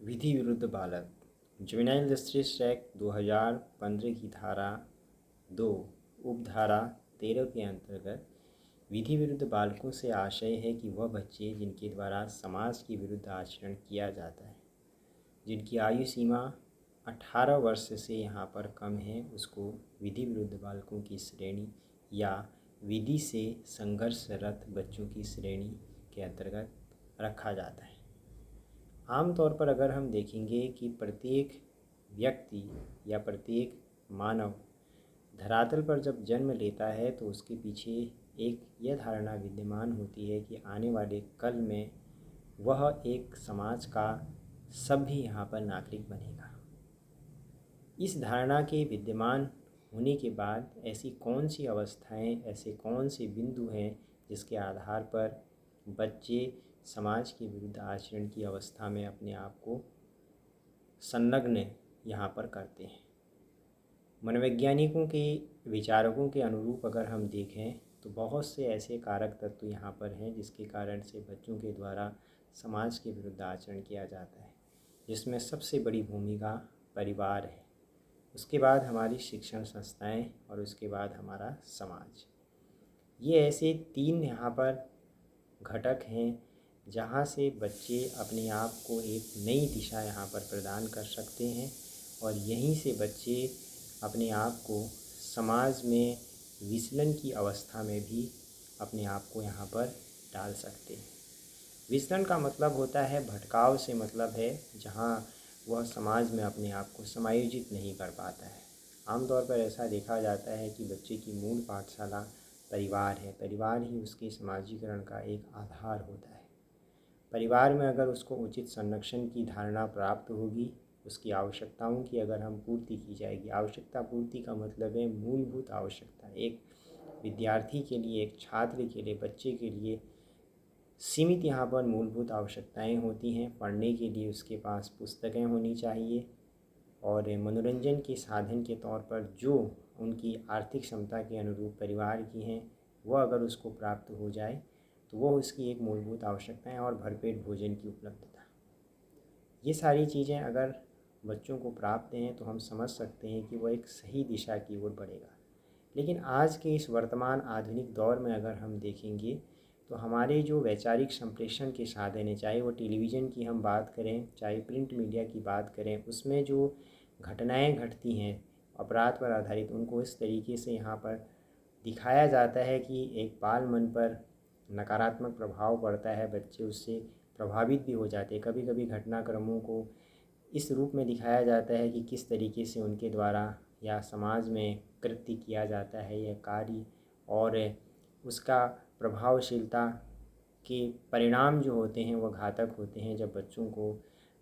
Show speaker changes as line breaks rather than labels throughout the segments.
विधि विरुद्ध बालक juvenile justice act 2015 की धारा 2 उपधारा 13 के अंतर्गत विधि विरुद्ध बालकों से आशय है कि वह बच्चे जिनके द्वारा समाज के विरुद्ध आचरण किया जाता है, जिनकी आयु सीमा 18 वर्ष से यहाँ पर कम है, उसको विधि विरुद्ध बालकों की श्रेणी या विधि से संघर्षरत बच्चों की श्रेणी के अंतर्गत रखा जाता है। आमतौर पर अगर हम देखेंगे कि प्रत्येक व्यक्ति या प्रत्येक मानव धरातल पर जब जन्म लेता है तो उसके पीछे एक यह धारणा विद्यमान होती है कि आने वाले कल में वह एक समाज का सभ्य यहाँ पर नागरिक बनेगा। इस धारणा के विद्यमान होने के बाद ऐसी कौन सी अवस्थाएं, ऐसे कौन से बिंदु हैं जिसके आधार पर बच्चे समाज के विरुद्ध आचरण की अवस्था में अपने आप को संलग्न यहाँ पर करते हैं। मनोवैज्ञानिकों के विचारकों के अनुरूप अगर हम देखें तो बहुत से ऐसे कारक तत्व यहाँ पर हैं जिसके कारण से बच्चों के द्वारा समाज के विरुद्ध आचरण किया जाता है, जिसमें सबसे बड़ी भूमिका परिवार है, उसके बाद हमारी शिक्षण संस्थाएं और उसके बाद हमारा समाज। ये ऐसे तीन यहाँ पर घटक हैं जहाँ से बच्चे अपने आप को एक नई दिशा यहाँ पर प्रदान कर सकते हैं और यहीं से बच्चे अपने आप को समाज में विचलन की अवस्था में भी अपने आप को यहाँ पर डाल सकते हैं। विचलन का मतलब होता है भटकाव से मतलब है जहाँ वह समाज में अपने आप को समायोजित नहीं कर पाता है। आमतौर पर ऐसा देखा जाता है कि बच्चे की मूल पाठशाला परिवार है, परिवार ही उसके समाजीकरण का एक आधार होता है। परिवार में अगर उसको उचित संरक्षण की धारणा प्राप्त होगी, उसकी आवश्यकताओं की अगर हम पूर्ति की जाएगी। आवश्यकता पूर्ति का मतलब है मूलभूत आवश्यकता। एक विद्यार्थी के लिए, एक छात्र के लिए, बच्चे के लिए सीमित यहाँ पर मूलभूत आवश्यकताएं होती हैं। पढ़ने के लिए उसके पास पुस्तकें होनी चाहिए और मनोरंजन के साधन के तौर पर जो उनकी आर्थिक क्षमता के अनुरूप परिवार की हैं वह अगर उसको प्राप्त हो जाए तो वह उसकी एक मूलभूत आवश्यकता है। और भरपेट भोजन की उपलब्धता, ये सारी चीज़ें अगर बच्चों को प्राप्त हैं तो हम समझ सकते हैं कि वह एक सही दिशा की ओर बढ़ेगा। लेकिन आज के इस वर्तमान आधुनिक दौर में अगर हम देखेंगे तो हमारे जो वैचारिक संप्रेषण के साधन हैं, चाहे वो टेलीविज़न की हम बात करें, चाहे प्रिंट मीडिया की बात करें, उसमें जो घटनाएं घटती हैं अपराध पर आधारित, उनको इस तरीके से यहाँ पर दिखाया जाता है कि एक बाल मन पर नकारात्मक प्रभाव पड़ता है, बच्चे उससे प्रभावित भी हो जाते हैं। कभी कभी घटनाक्रमों को इस रूप में दिखाया जाता है कि किस तरीके से उनके द्वारा या समाज में कृत्य किया जाता है यह कार्य, और उसका प्रभावशीलता के परिणाम जो होते हैं वह घातक होते हैं जब बच्चों को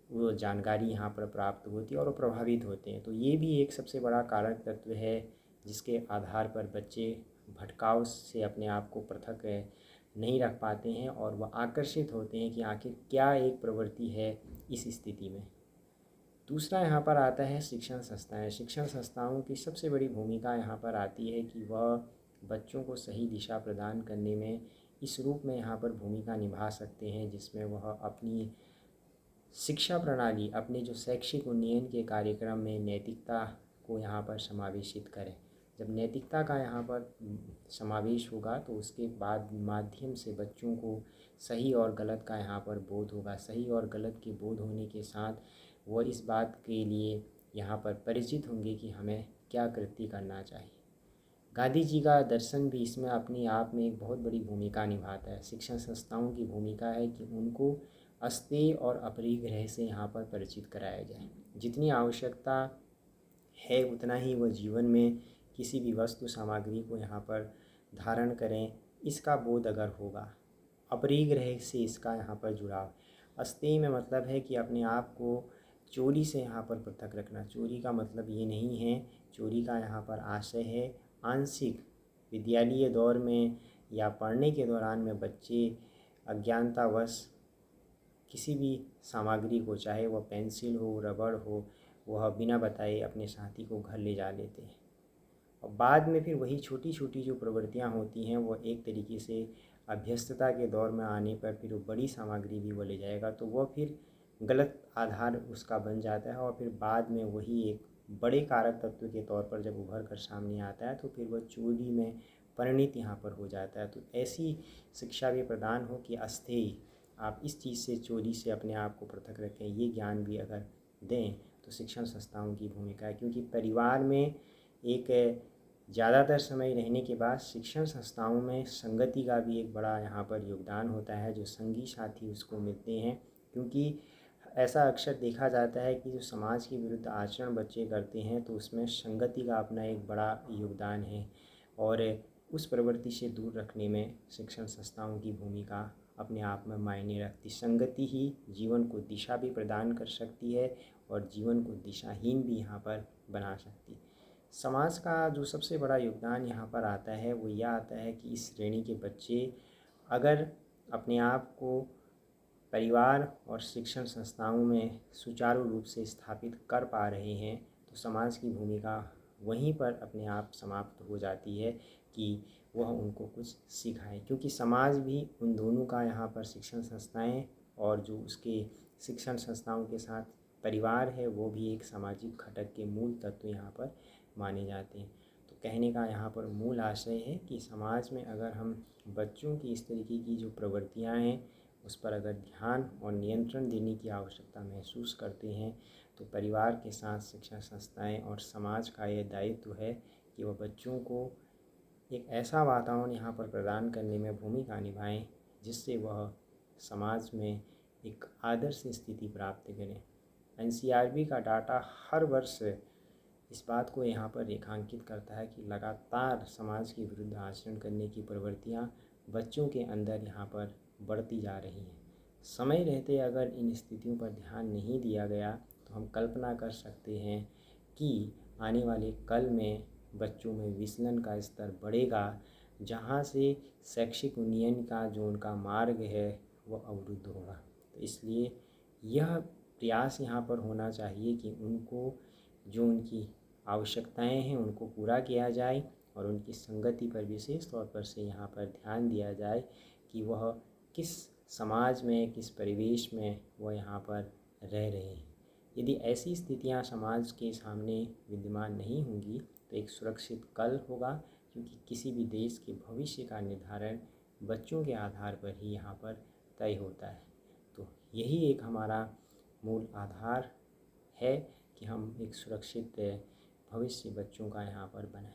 वो जानकारी यहाँ पर प्राप्त होती है और वो प्रभावित होते हैं। तो ये भी एक सबसे बड़ा कारक तत्व है जिसके आधार पर बच्चे भटकाव से अपने आप को पृथक नहीं रख पाते हैं और वह आकर्षित होते हैं कि आखिर क्या एक प्रवृत्ति है इस स्थिति में। दूसरा यहाँ पर आता है शिक्षण संस्थाएं। शिक्षण संस्थाओं की सबसे बड़ी भूमिका यहाँ पर आती है कि वह बच्चों को सही दिशा प्रदान करने में इस रूप में यहाँ पर भूमिका निभा सकते हैं जिसमें वह अपनी शिक्षा प्रणाली, अपने जो शैक्षिक उन्नयन के कार्यक्रम में नैतिकता को यहाँ पर समावेशित करें। जब नैतिकता का यहाँ पर समावेश होगा तो उसके बाद माध्यम से बच्चों को सही और गलत का यहाँ पर बोध होगा। सही और गलत के बोध होने के साथ वह इस बात के लिए यहाँ पर परिचित होंगे कि हमें क्या कृत्य करना चाहिए। गांधी जी का दर्शन भी इसमें अपने आप में एक बहुत बड़ी भूमिका निभाता है। शिक्षण संस्थाओं की भूमिका है कि उनको अस्तेय और अपरिग्रह से यहाँ पर परिचित कराया जाए। जितनी आवश्यकता है उतना ही वह जीवन में किसी भी वस्तु सामग्री को यहाँ पर धारण करें, इसका बोध अगर होगा। अपरिग्रह से इसका यहाँ पर जुड़ाव। अस्तेय में मतलब है कि अपने आप को चोरी से यहाँ पर पृथक रखना। चोरी का मतलब ये नहीं है, चोरी का यहाँ पर आशय है आंशिक विद्यालयीय दौर में या पढ़ने के दौरान में बच्चे अज्ञानतावश किसी भी सामग्री को, चाहे वह पेंसिल हो, रबड़ हो, वह बिना बताए अपने साथी को घर ले जा लेते हैं। और बाद में फिर वही छोटी छोटी जो प्रवृत्तियां होती हैं वो एक तरीके से अभ्यस्तता के दौर में आने पर फिर वो बड़ी सामग्री भी वो ले जाएगा तो वह फिर गलत आधार उसका बन जाता है और फिर बाद में वही एक बड़े कारक तत्व के तौर पर जब उभर कर सामने आता है तो फिर वह चोरी में परिणित यहाँ पर हो जाता है। तो ऐसी शिक्षा भी प्रदान हो कि अस्थेय आप इस चीज़ से, चोरी से अपने आप को पृथक रखें, ये ज्ञान भी अगर दें तो शिक्षण संस्थाओं की भूमिका है। क्योंकि परिवार में एक ज़्यादातर समय रहने के बाद शिक्षण संस्थाओं में संगति का भी एक बड़ा यहाँ पर योगदान होता है, जो संगी साथी उसको मिलते हैं। क्योंकि ऐसा अक्सर देखा जाता है कि जो समाज के विरुद्ध आचरण बच्चे करते हैं तो उसमें संगति का अपना एक बड़ा योगदान है और उस प्रवृत्ति से दूर रखने में शिक्षण संस्थाओं की भूमिका अपने आप में मायने रखती। संगति ही जीवन को दिशा भी प्रदान कर सकती है और जीवन को दिशाहीन भी यहाँ पर बना सकती है। समाज का जो सबसे बड़ा योगदान यहाँ पर आता है वो यह आता है कि इस श्रेणी के बच्चे अगर अपने आप को परिवार और शिक्षण संस्थाओं में सुचारू रूप से स्थापित कर पा रहे हैं तो समाज की भूमिका वहीं पर अपने आप समाप्त हो जाती है कि वह उनको कुछ सिखाए। क्योंकि समाज भी उन दोनों का यहाँ पर शिक्षण संस्थाएं और जो उसके शिक्षण संस्थाओं के साथ परिवार है वो भी एक सामाजिक घटक के मूल तत्व यहाँ पर माने जाते हैं। तो कहने का यहाँ पर मूल आशय है कि समाज में अगर हम बच्चों की इस तरीके की जो प्रवृत्तियाँ हैं उस पर अगर ध्यान और नियंत्रण देने की आवश्यकता महसूस करते हैं तो परिवार के साथ शिक्षा संस्थाएं और समाज का यह दायित्व है कि वह बच्चों को एक ऐसा वातावरण यहाँ पर प्रदान करने में भूमिका निभाएं जिससे वह समाज में एक आदर्श स्थिति प्राप्त करें। एनसीईआरटी का डाटा हर वर्ष इस बात को यहाँ पर रेखांकित करता है कि लगातार समाज के विरुद्ध आचरण करने की प्रवृत्तियाँ बच्चों के अंदर यहाँ पर बढ़ती जा रही हैं। समय रहते अगर इन स्थितियों पर ध्यान नहीं दिया गया तो हम कल्पना कर सकते हैं कि आने वाले कल में बच्चों में विचलन का स्तर बढ़ेगा, जहाँ से शैक्षिक उन्नयन का जो उनका मार्ग है वह अवरुद्ध होगा। तो इसलिए यह प्रयास यहाँ पर होना चाहिए कि उनको जो उनकी आवश्यकताएं हैं उनको पूरा किया जाए और उनकी संगति पर विशेष तौर पर से यहाँ पर ध्यान दिया जाए कि वह किस समाज में, किस परिवेश में वह यहाँ पर रह रहे हैं। यदि ऐसी स्थितियाँ समाज के सामने विद्यमान नहीं होंगी तो एक सुरक्षित कल होगा। क्योंकि किसी भी देश के भविष्य का निर्धारण बच्चों के आधार पर ही यहाँ पर तय होता है। तो यही एक हमारा मूल आधार है कि हम एक सुरक्षित भविष्य बच्चों का यहाँ पर बनाएं।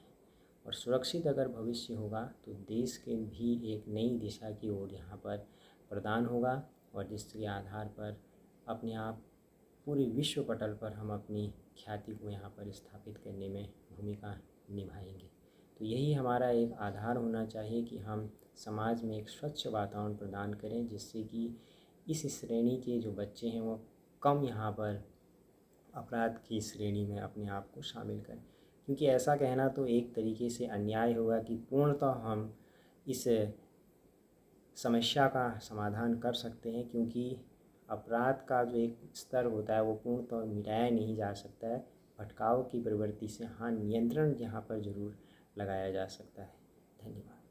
और सुरक्षित अगर भविष्य होगा तो देश के भी एक नई दिशा की ओर यहाँ पर प्रदान होगा और जिसके आधार पर अपने आप पूरे विश्व पटल पर हम अपनी ख्याति को यहाँ पर स्थापित करने में भूमिका निभाएंगे। तो यही हमारा एक आधार होना चाहिए कि हम समाज में एक स्वच्छ वातावरण प्रदान करें जिससे कि इस श्रेणी के जो बच्चे हैं वो कम यहाँ पर अपराध की श्रेणी में अपने आप को शामिल करें। क्योंकि ऐसा कहना तो एक तरीके से अन्याय होगा कि पूर्णतः हम इस समस्या का समाधान कर सकते हैं, क्योंकि अपराध का जो एक स्तर होता है वो पूर्णतः मिटाया नहीं जा सकता है। भटकाव की प्रवृत्ति से हाँ नियंत्रण यहाँ पर ज़रूर लगाया जा सकता है। धन्यवाद।